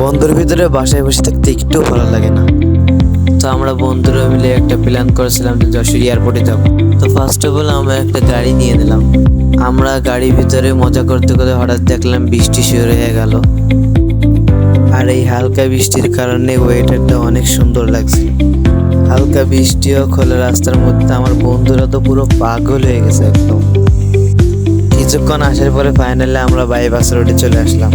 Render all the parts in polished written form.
বন্ধুর ভিতরে বাসায় বসে থাকতে একটু ভালো লাগে না। তো আমরা বন্ধুরা মিলে একটা প্ল্যান করেছিলাম যে যশোর এয়ারপোর্টে যাব। তো ফার্স্ট অফ অল আমরা একটা গাড়ি নিয়ে নিলাম। আমরা গাড়ির ভিতরে মজা করতে করতে হঠাৎ দেখলাম বৃষ্টি শুরু হয়ে গেল। আর এই হালকা বৃষ্টির কারণে ওয়েদারটা অনেক সুন্দর লাগছে। হালকা বৃষ্টিও খোলা রাস্তার মধ্যে আমার বন্ধুরা তো পুরো পাগল হয়ে গেছে একদম। কিছুক্ষণ আসার পরে ফাইনালি আমরা বাইপাস রোডে চলে আসলাম।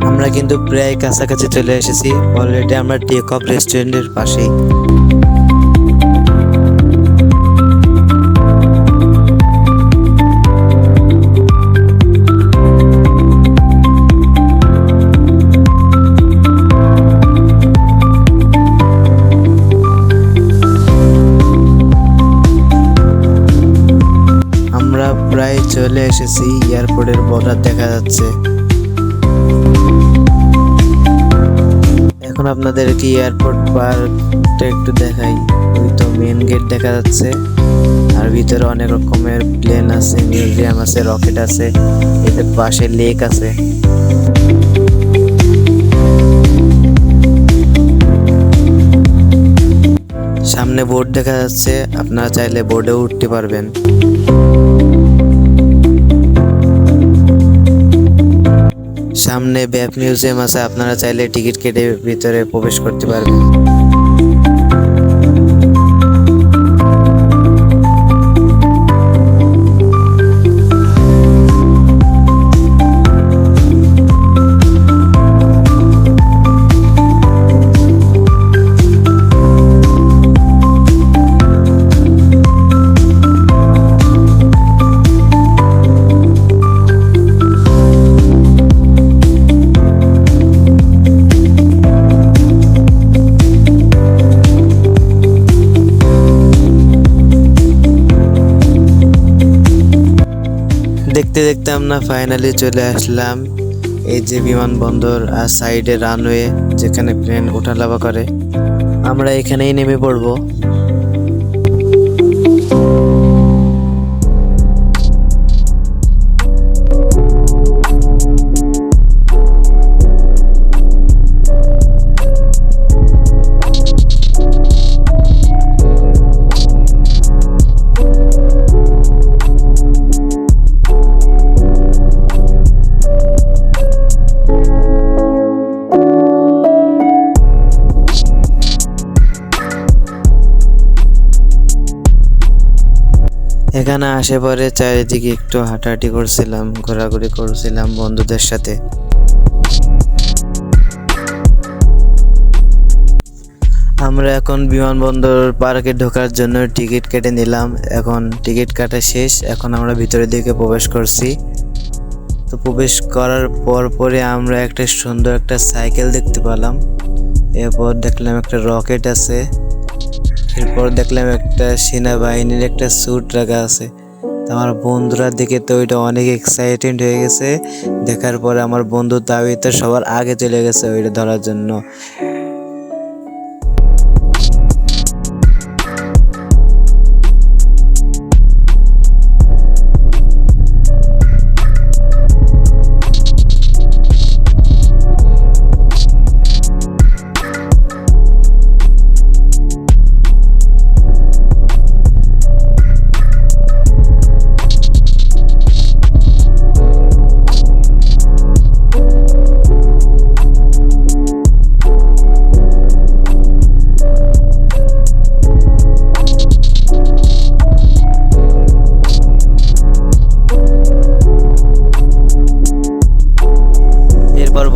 আমরা কিন্তু প্রায় কাছাকাছি চলে এসেছি। অলরেডি আমরা টেক অফ রেস্টুরেন্টের পাশেই। আমরা প্রায় চলে এসেছি, এয়ারপোর্টের বর্ডার দেখা যাচ্ছে। এখন আপনাদেরকে এয়ারপোর্ট পার্কটা একটু দেখাই। ওই তো মেন গেট দেখা যাচ্ছে, আর ভিতরে অনেক রকমের প্লেন আছে, মিউজিয়াম আছে, রকেট আছে, এদের পাশে লেক আছে। সামনে বোর্ড দেখা যাচ্ছে, আপনারা চাইলে বোর্ডে উঠতে পারবেন। সামনে ব্যাপ মিউজিয়াম আছে, আপনারা চাইলে টিকিট কেটে ভিতরে প্রবেশ করতে পারবেন। দেখতে দেখতে আমরা ফাইনালি চলে আসলাম এই যে বিমানবন্দর আর সাইডে রানওয়ে, যেখানে প্লেন ওঠানামা করে। আমরা এখানেই নেমে পড়বো। এখানে আসে পরে চারিদিকে একটু হাঁটাহাঁটি করছিলাম, ঘোরাঘুরি করছিলাম বন্ধুদের সাথে। আমরা এখন বিমানবন্দর পার্কে ঢোকার জন্য টিকিট কেটে নিলাম। এখন টিকিট কাটা শেষ, এখন আমরা ভিতরের দিকে প্রবেশ করছি। তো প্রবেশ করার পরে আমরা একটা সুন্দর একটা সাইকেল দেখতে পেলাম। এরপর দেখলাম একটা রকেট আছে। এরপর দেখলাম একটা সেনাবাহিনীর একটা স্যুট রাখা আছে। আমার বন্ধুরা দেখে তো ওইটা অনেক এক্সাইটেড হয়ে গেছে। দেখার পরে আমার বন্ধু তাবিতে সবার আগে চলে গেছে ওইটা ধরার জন্য।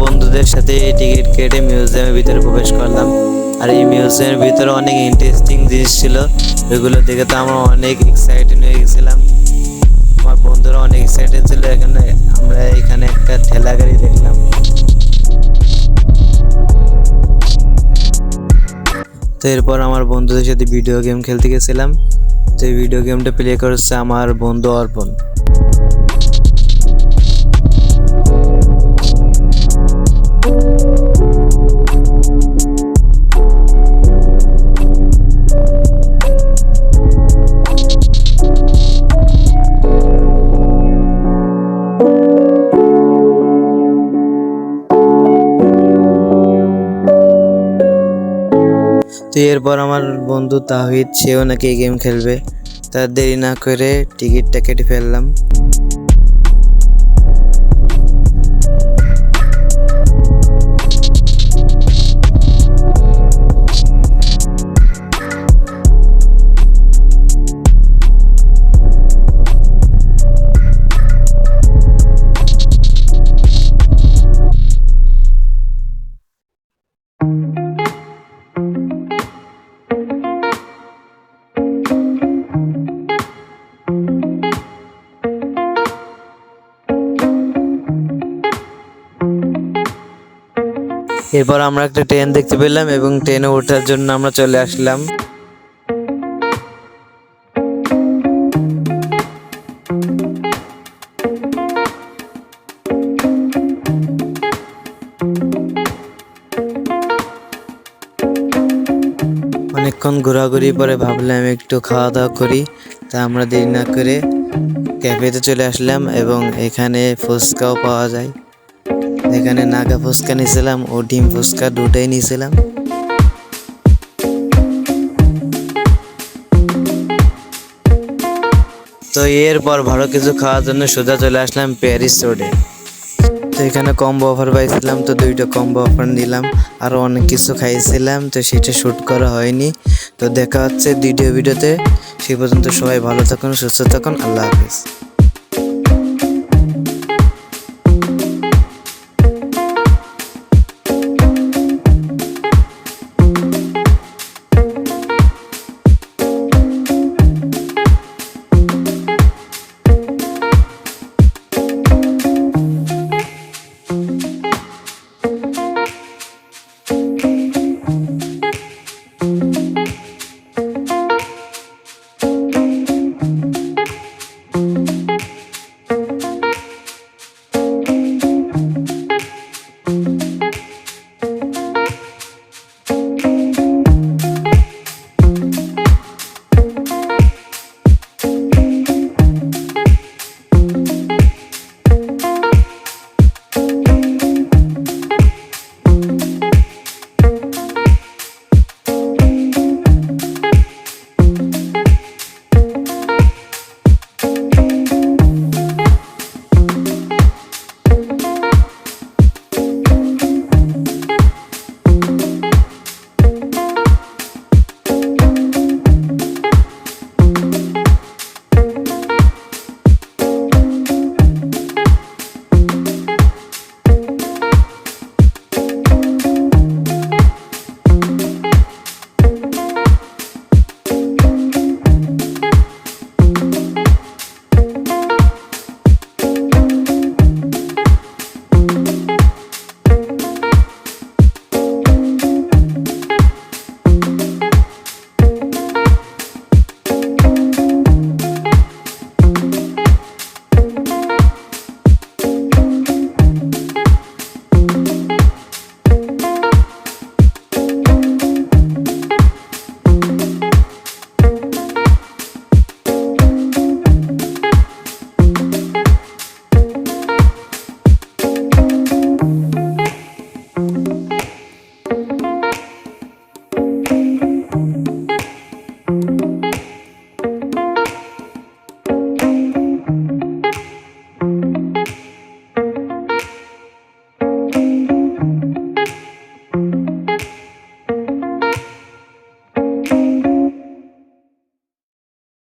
বন্ধুদের সাথে টিকিট কেটে মিউজিয়ামের ভিতরে প্রবেশ করলাম। আর এই মিউজিয়ামের ভিতরে অনেক ইন্টারেস্টিং জিনিস ছিল, ওইগুলো দেখে তো আমরা অনেক এক্সাইটেড হয়ে গেছিলাম। আমার বন্ধুরা বন্ধুরা অনেক এক্সাইটেড ছিল। আমরা এখানে একটা ঠেলা গাড়ি দেখলাম। তো এরপর আমার বন্ধুদের সাথে ভিডিও গেম খেলতে গেছিলাম। তো এই ভিডিও গেমটা প্লে করছে আমার বন্ধু অর্পণ। তো এরপর আমার বন্ধু তাহিদ, সেও নাকি এই গেম খেলবে। তার দেরি না করে টিকিটটা কেটে ফেললাম। এরপর আমরা একটা ট্রেন দেখতে পেলাম এবং ট্রেনে ওঠার জন্য আমরা চলে আসলাম। অনেকক্ষণ ঘোরাঘুরি পরে ভাবলাম একটু খাওয়া দাওয়া করি। তা আমরা দেরি না করে ক্যাফেতে চলে আসলাম এবং এখানে ফুচকাও পাওয়া যায়। এখানে নাগা ফুচকা নিয়েছিলাম ও ডিম ফুচকা দুটোই নিয়েছিলাম। তো এরপর ভালো কিছু খাওয়ার জন্য সোজা চলে আসলাম প্যারিস রোডে। তো এখানে কম্বো অফার পাইছিলাম, তো দুইটা কম্বো অফার নিলাম। আরও অনেক কিছু খাইছিলাম, তো সেটা শ্যুট করা হয়নি। তো দেখা হচ্ছে দ্বিতীয় ভিডিওতে। সেই পর্যন্ত সবাই ভালো থাকুন, সুস্থ থাকুন। আল্লাহ হাফিজ।